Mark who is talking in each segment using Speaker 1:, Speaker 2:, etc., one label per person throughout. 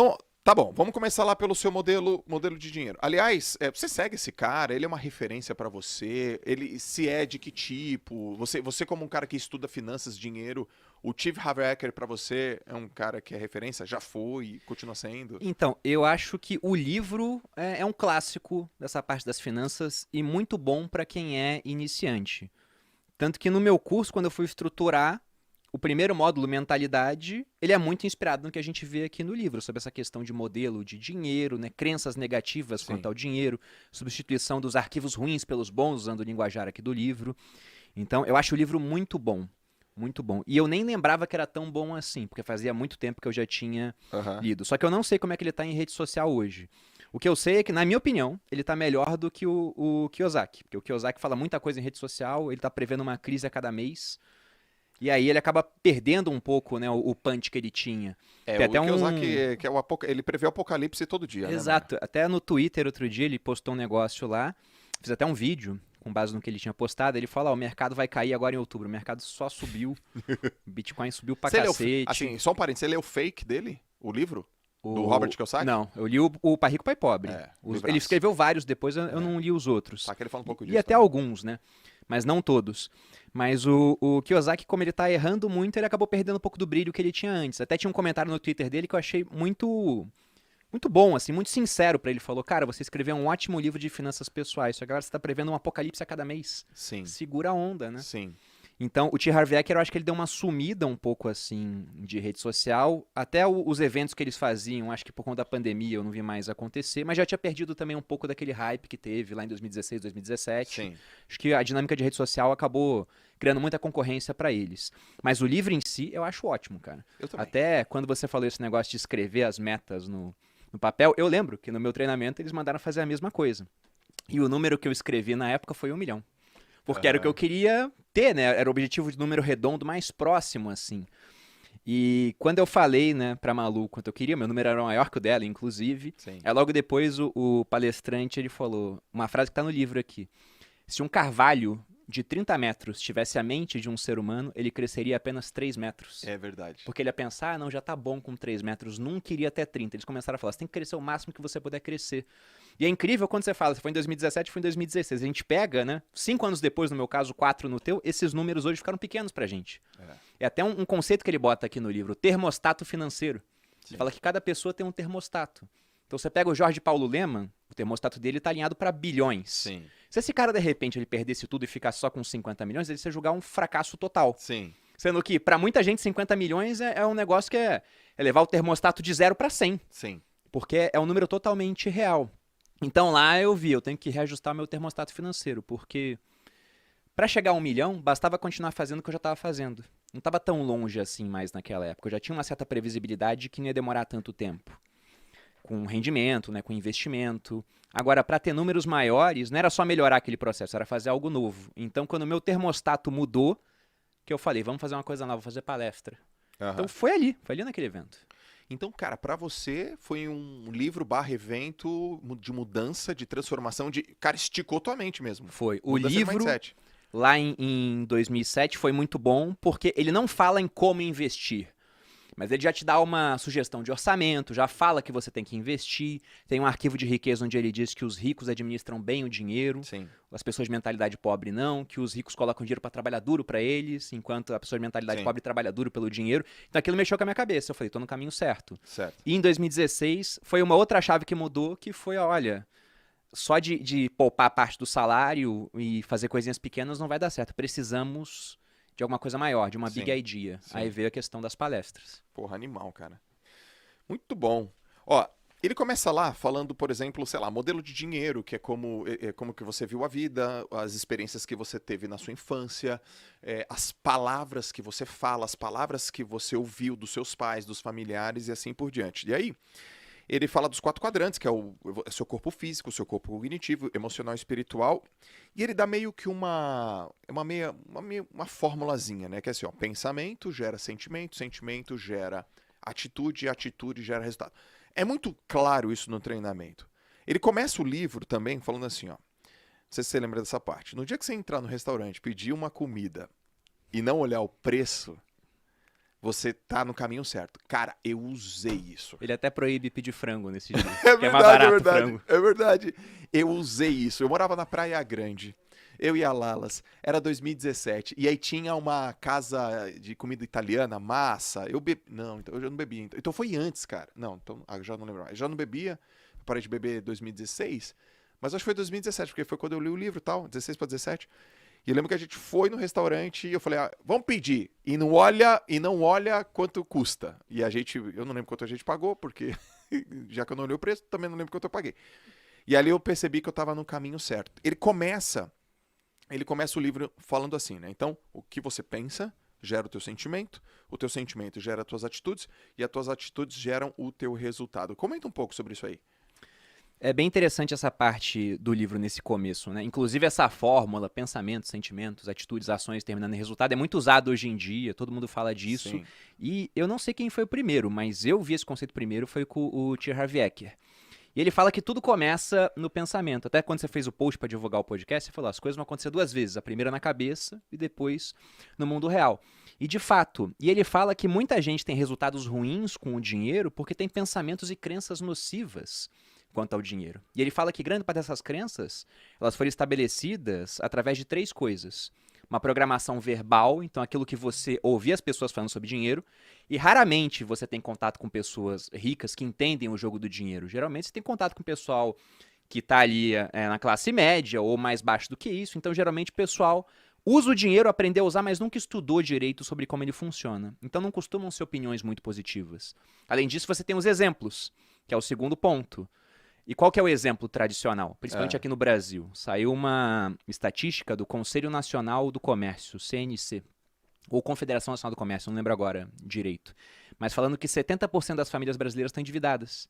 Speaker 1: Então, tá bom, vamos começar lá pelo seu modelo de dinheiro. Aliás, você segue esse cara? Ele é uma referência pra você? Ele se é de que tipo? Você como um cara que estuda finanças, dinheiro, o Steve Harvecker pra você é um cara que é referência? Já foi, continua sendo?
Speaker 2: Então, eu acho que o livro é um clássico dessa parte das finanças e muito bom para quem é iniciante. Tanto que no meu curso, quando eu fui estruturar o primeiro módulo, mentalidade, ele é muito inspirado no que a gente vê aqui no livro, sobre essa questão de modelo de dinheiro, né, crenças negativas quanto
Speaker 1: Sim.
Speaker 2: ao dinheiro, substituição dos arquivos ruins pelos bons, usando o linguajar aqui do livro. Então, eu acho o livro muito bom. Muito bom. E eu nem lembrava que era tão bom assim, porque fazia muito tempo que eu já tinha
Speaker 1: Aham.
Speaker 2: lido. Só que eu não sei como é que ele tá em rede social hoje. O que eu sei é que, na minha opinião, ele tá melhor do que o Kiyosaki. Porque o Kiyosaki fala muita coisa em rede social, ele tá prevendo uma crise a cada mês. E aí ele acaba perdendo um pouco, né, o punch que ele tinha.
Speaker 1: É,
Speaker 2: Tem
Speaker 1: o
Speaker 2: até um.
Speaker 1: Kiyosaki, que é ele prevê o apocalipse todo dia, né, mano?
Speaker 2: Exato. Até no Twitter outro dia ele postou um negócio lá. Fiz até um vídeo com base no que ele tinha postado. Ele fala: ó, o mercado vai cair agora em outubro. O mercado só subiu. O Bitcoin subiu pra
Speaker 1: Você leu,
Speaker 2: cacete.
Speaker 1: assim, só um parênteses, você leu o fake dele? O livro? Do Robert
Speaker 2: O...
Speaker 1: Kiyosaki?
Speaker 2: Não, eu li o Pai Rico, Pai Pobre. Ele
Speaker 1: Livraço.
Speaker 2: escreveu vários depois, eu
Speaker 1: É.
Speaker 2: não li os outros.
Speaker 1: Tá, que ele fala um pouco
Speaker 2: E
Speaker 1: disso
Speaker 2: até
Speaker 1: também.
Speaker 2: alguns, né? Mas não todos. Mas o Kiyosaki, como ele tá errando muito, ele acabou perdendo um pouco do brilho que ele tinha antes. Até tinha um comentário no Twitter dele que eu achei muito bom, assim, muito sincero pra ele. Falou: cara, você escreveu um ótimo livro de finanças pessoais, só que agora você tá prevendo um apocalipse a cada mês.
Speaker 1: Sim,
Speaker 2: Segura a onda, né?
Speaker 1: sim.
Speaker 2: Então, o T. Harv Eker, eu acho que ele deu uma sumida um pouco, assim, de rede social. Até os eventos que eles faziam, acho que por conta da pandemia eu não vi mais acontecer, mas já tinha perdido também um pouco daquele hype que teve lá em 2016, 2017.
Speaker 1: Sim.
Speaker 2: Acho que a dinâmica de rede social acabou criando muita concorrência para eles. Mas o livro em si, eu acho ótimo, cara.
Speaker 1: Eu também.
Speaker 2: Até quando você falou esse negócio de escrever as metas no papel, eu lembro que no meu treinamento eles mandaram fazer a mesma coisa. E o número que eu escrevi na época foi 1 milhão. Porque era o que eu
Speaker 1: Aham.
Speaker 2: queria ter, né? Era o objetivo de número redondo mais próximo, assim. E quando eu falei, né, pra Malu quanto eu queria, meu número era maior que o dela, inclusive.
Speaker 1: Sim.
Speaker 2: Aí logo depois o palestrante ele falou uma frase que tá no livro aqui. Se um carvalho de 30 metros tivesse a mente de um ser humano, ele cresceria apenas 3 metros.
Speaker 1: É verdade.
Speaker 2: Porque ele ia pensar: ah, não, já tá bom com 3 metros, nunca iria até 30. Eles começaram a falar: você tem que crescer o máximo que você puder crescer. E é incrível quando você fala: você foi em 2017, foi em 2016. A gente pega, né? 5 anos depois, no meu caso, 4 no teu, esses números hoje ficaram pequenos pra gente.
Speaker 1: É.
Speaker 2: É até um conceito que ele bota aqui no livro: o termostato financeiro. Ele
Speaker 1: Sim.
Speaker 2: fala que cada pessoa tem um termostato. Então você pega o Jorge Paulo Lemann, o termostato dele está alinhado para bilhões.
Speaker 1: Sim.
Speaker 2: Se esse cara, de repente, ele perdesse tudo e ficasse só com 50 milhões, ele ia julgar um fracasso total.
Speaker 1: Sim.
Speaker 2: Sendo que, para muita gente, 50 milhões é um negócio que é levar o termostato de 0 para 100.
Speaker 1: Sim.
Speaker 2: Porque é um número totalmente real. Então lá eu tenho que reajustar meu termostato financeiro, porque para chegar a 1 milhão, bastava continuar fazendo o que eu já estava fazendo. Não estava tão longe assim mais naquela época. Eu já tinha uma certa previsibilidade de que não ia demorar tanto tempo. Com rendimento, né, com investimento. Agora, para ter números maiores, não era só melhorar aquele processo, era fazer algo novo. Então, quando o meu termostato mudou, que eu falei: vamos fazer uma coisa nova, fazer palestra. Então,
Speaker 1: Aham.
Speaker 2: foi ali naquele evento.
Speaker 1: Então, cara, pra você foi um livro barra evento de mudança, de transformação, de... Cara, esticou tua mente mesmo.
Speaker 2: Foi. O
Speaker 1: Mudança de
Speaker 2: livro,
Speaker 1: mindset.
Speaker 2: lá em 2007, foi muito bom, porque ele não fala em como investir. Mas ele já te dá uma sugestão de orçamento, já fala que você tem que investir. Tem um arquivo de riqueza onde ele diz que os ricos administram bem o dinheiro,
Speaker 1: Sim.
Speaker 2: as pessoas de mentalidade pobre não, que os ricos colocam dinheiro para trabalhar duro para eles, enquanto a pessoa de mentalidade
Speaker 1: Sim.
Speaker 2: pobre trabalha duro pelo dinheiro. Então aquilo mexeu com a minha cabeça. Eu falei: tô no caminho certo.
Speaker 1: Certo.
Speaker 2: E em 2016 foi uma outra chave que mudou, que foi: olha, só de poupar parte do salário e fazer coisinhas pequenas não vai dar certo. Precisamos de alguma coisa maior, de uma big
Speaker 1: Sim.
Speaker 2: idea. Aí
Speaker 1: Sim.
Speaker 2: veio a questão das palestras.
Speaker 1: Porra, animal, cara. Muito bom. Ó, ele começa lá falando, por exemplo, sei lá, modelo de dinheiro, que é como que você viu a vida, as experiências que você teve na sua infância, as palavras que você fala, as palavras que você ouviu dos seus pais, dos familiares e assim por diante. E aí, ele fala dos 4 quadrantes, que é o seu corpo físico, o seu corpo cognitivo, emocional e espiritual. E ele dá meio que uma formulazinha, né? Que é assim, ó, pensamento gera sentimento, sentimento gera atitude, atitude gera resultado. É muito claro isso no treinamento. Ele começa o livro também falando assim, ó. Não sei se você lembra dessa parte. No dia que você entrar no restaurante, pedir uma comida e não olhar o preço, você tá no caminho certo. Cara, eu usei isso.
Speaker 2: Ele até proíbe pedir frango nesse dia.
Speaker 1: É
Speaker 2: Que é mais
Speaker 1: verdade, é
Speaker 2: barato o
Speaker 1: verdade.
Speaker 2: frango.
Speaker 1: É verdade. Eu usei isso. Eu morava na Praia Grande. Eu e a Lalas. Era 2017. E aí tinha uma casa de comida italiana, massa. Eu bebi. Não, então eu já não bebia. Então foi antes, cara. Não, então eu já não lembro mais. Já não bebia. Eu parei de beber em 2016. Mas acho que foi 2017, porque foi quando eu li o livro e tal, 16 para 17. E eu lembro que a gente foi no restaurante e eu falei, vamos pedir. E não olha quanto custa. E eu não lembro quanto a gente pagou, porque já que eu não olhei o preço, também não lembro quanto eu paguei. E ali eu percebi que eu estava no caminho certo. Ele começa o livro falando assim, né? Então, o que você pensa gera o teu sentimento gera as tuas atitudes, e as tuas atitudes geram o teu resultado. Comenta um pouco sobre isso aí.
Speaker 2: É bem interessante essa parte do livro nesse começo, né? Inclusive essa fórmula, pensamentos, sentimentos, atitudes, ações terminando em resultado, é muito usado hoje em dia, todo mundo fala disso.
Speaker 1: Sim.
Speaker 2: E eu não sei quem foi o primeiro, mas eu vi esse conceito primeiro, foi com o T. Harv Eker. E ele fala que tudo começa no pensamento. Até quando você fez o post para divulgar o podcast, você falou, as coisas vão acontecer duas vezes, a primeira na cabeça e depois no mundo real. E de fato, e ele fala que muita gente tem resultados ruins com o dinheiro porque tem pensamentos e crenças nocivas quanto ao dinheiro. E ele fala que grande parte dessas crenças, elas foram estabelecidas através de três coisas. Uma programação verbal, então aquilo que você ouvia as pessoas falando sobre dinheiro, e raramente você tem contato com pessoas ricas que entendem o jogo do dinheiro. Geralmente você tem contato com o pessoal que está ali na classe média ou mais baixo do que isso, então geralmente o pessoal usa o dinheiro, aprendeu a usar, mas nunca estudou direito sobre como ele funciona. Então não costumam ser opiniões muito positivas. Além disso, você tem os exemplos, que é o segundo ponto. E qual que é o exemplo tradicional? Principalmente aqui no Brasil. Saiu uma estatística do Conselho Nacional do Comércio, CNC, ou Confederação Nacional do Comércio, não lembro agora direito. Mas falando que 70% das famílias brasileiras estão endividadas.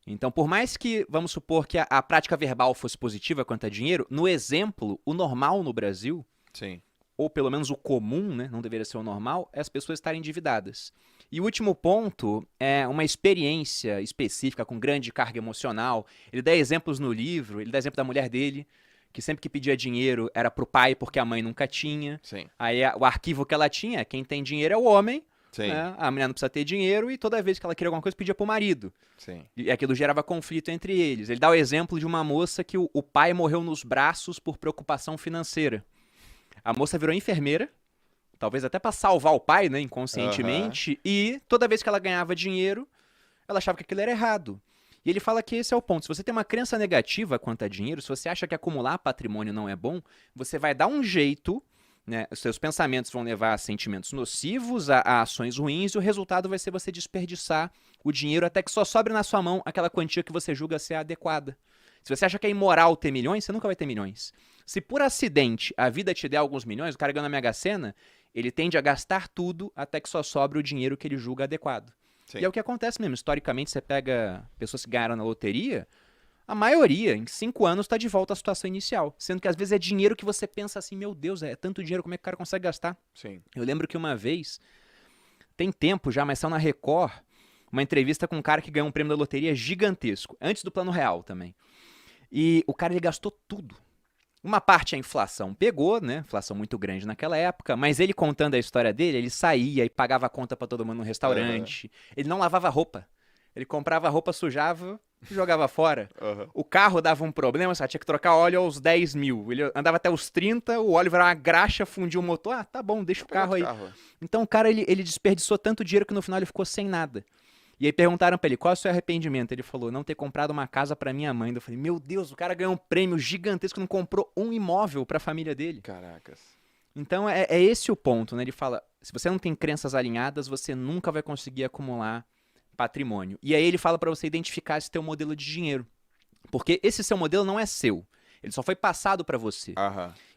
Speaker 2: Então, por mais que, vamos supor que a prática verbal fosse positiva quanto a dinheiro, no exemplo, o normal no Brasil,
Speaker 1: Sim.
Speaker 2: ou pelo menos o comum, né, não deveria ser o normal, é as pessoas estarem endividadas. E o último ponto é uma experiência específica com grande carga emocional. Ele dá exemplos no livro, ele dá exemplo da mulher dele, que sempre que pedia dinheiro era pro pai porque a mãe nunca tinha.
Speaker 1: Sim.
Speaker 2: Aí o arquivo que ela tinha, quem tem dinheiro é o homem,
Speaker 1: Sim.
Speaker 2: né? A mulher não precisa ter dinheiro e toda vez que ela queria alguma coisa pedia pro marido.
Speaker 1: Sim.
Speaker 2: E aquilo gerava conflito entre eles. Ele dá o exemplo de uma moça que o pai morreu nos braços por preocupação financeira. A moça virou enfermeira, talvez até para salvar o pai, né, inconscientemente, e toda vez que ela ganhava dinheiro, ela achava que aquilo era errado. E ele fala que esse é o ponto. Se você tem uma crença negativa quanto a dinheiro, se você acha que acumular patrimônio não é bom, você vai dar um jeito, né, os seus pensamentos vão levar a sentimentos nocivos, a ações ruins, e o resultado vai ser você desperdiçar o dinheiro até que só sobre na sua mão aquela quantia que você julga ser adequada. Se você acha que é imoral ter milhões, você nunca vai ter milhões. Se por acidente a vida te der alguns milhões, o cara ganha na Mega Sena, ele tende a gastar tudo até que só sobre o dinheiro que ele julga adequado.
Speaker 1: Sim.
Speaker 2: E é o que acontece mesmo. Historicamente, você pega pessoas que ganharam na loteria, a maioria, em 5 anos, está de volta à situação inicial. Sendo que às vezes é dinheiro que você pensa assim, meu Deus, é tanto dinheiro, como é que o cara consegue gastar?
Speaker 1: Sim.
Speaker 2: Eu lembro que uma vez, tem tempo já, mas saiu na Record, uma entrevista com um cara que ganhou um prêmio da loteria gigantesco, antes do Plano Real também. E o cara, ele gastou tudo. Uma parte a inflação pegou, né? Inflação muito grande naquela época, mas ele contando a história dele, ele saía e pagava a conta pra todo mundo no restaurante. Ele não lavava roupa. Ele comprava roupa, sujava e jogava fora. O carro dava um problema, só tinha que trocar óleo aos 10 mil. Ele andava até os 30, o óleo virava uma graxa, fundiu o motor. Ah, tá bom, deixa o carro aí. Então o cara, ele desperdiçou tanto dinheiro que no final ele ficou sem nada. E aí perguntaram pra ele, qual é o seu arrependimento? Ele falou, não ter comprado uma casa pra minha mãe. Eu falei, meu Deus, o cara ganhou um prêmio gigantesco, não comprou um imóvel pra família dele.
Speaker 1: Caracas.
Speaker 2: Então é esse o ponto, né? Ele fala, se você não tem crenças alinhadas, você nunca vai conseguir acumular patrimônio. E aí ele fala pra você identificar esse teu modelo de dinheiro. Porque esse seu modelo não é seu. Ele só foi passado pra você.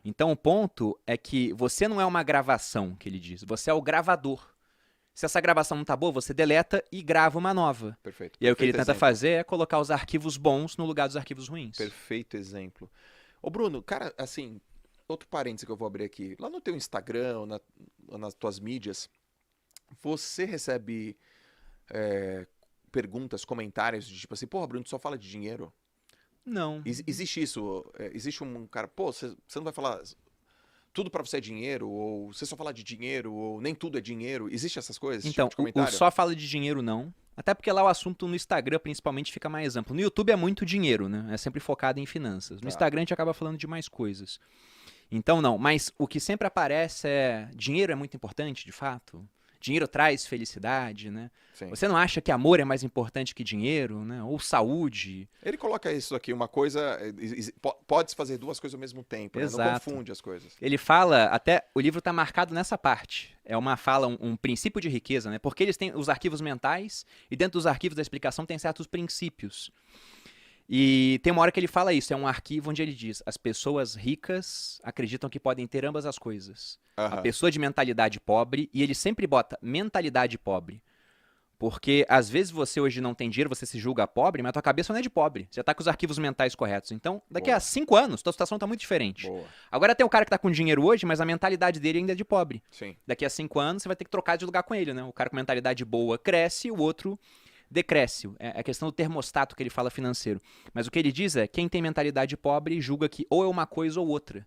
Speaker 2: Então o ponto é que você não é uma gravação, que ele diz. Você é o gravador. Se essa gravação não tá boa, você deleta e grava uma nova.
Speaker 1: Perfeito.
Speaker 2: E aí o que ele tenta fazer é colocar os arquivos bons no lugar dos arquivos ruins.
Speaker 1: Perfeito exemplo. Ô Bruno, cara, assim, outro parênteses que eu vou abrir aqui. Lá no teu Instagram, nas tuas mídias, você recebe perguntas, comentários de tipo assim, porra, Bruno, tu só fala de dinheiro?
Speaker 2: Não.
Speaker 1: Existe isso? Existe um cara, pô, você não vai falar tudo pra você é dinheiro, ou você só fala de dinheiro, ou nem tudo é dinheiro. Existe essas coisas? Esse
Speaker 2: Então,
Speaker 1: tipo de
Speaker 2: o
Speaker 1: comentário?
Speaker 2: só fala de dinheiro não. Até porque lá o assunto no Instagram, principalmente, fica mais amplo. No YouTube é muito dinheiro, né? É sempre focado em finanças. No
Speaker 1: Tá.
Speaker 2: Instagram a gente acaba falando de mais coisas. Então, não. Mas o que sempre aparece é: dinheiro é muito importante, de fato? Dinheiro traz felicidade, né?
Speaker 1: Sim.
Speaker 2: Você não acha que amor é mais importante que dinheiro, né? Ou saúde?
Speaker 1: Ele coloca isso aqui, uma coisa. Pode-se fazer duas coisas ao mesmo tempo, né? Não
Speaker 2: Exato.
Speaker 1: confunde as coisas.
Speaker 2: Ele fala, até o livro está marcado nessa parte. É uma fala, um princípio de riqueza, né? Porque eles têm os arquivos mentais e dentro dos arquivos da explicação tem certos princípios. E tem uma hora que ele fala isso, é um arquivo onde ele diz: as pessoas ricas acreditam que podem ter ambas as coisas. A
Speaker 1: Aham.
Speaker 2: pessoa de mentalidade pobre, e ele sempre bota mentalidade pobre. Porque às vezes você hoje não tem dinheiro, você se julga pobre, mas a tua cabeça não é de pobre. Você tá com os arquivos mentais corretos. Então, daqui
Speaker 1: Boa.
Speaker 2: a 5 anos, tua situação tá muito diferente.
Speaker 1: Boa.
Speaker 2: Agora tem o cara que tá com dinheiro hoje, mas a mentalidade dele ainda é de pobre.
Speaker 1: Sim.
Speaker 2: Daqui a 5 anos você vai ter que trocar de lugar com ele, né? O cara com mentalidade boa cresce, o outro decresce. É a questão do termostato que ele fala financeiro. Mas o que ele diz é: quem tem mentalidade pobre julga que ou é uma coisa ou outra.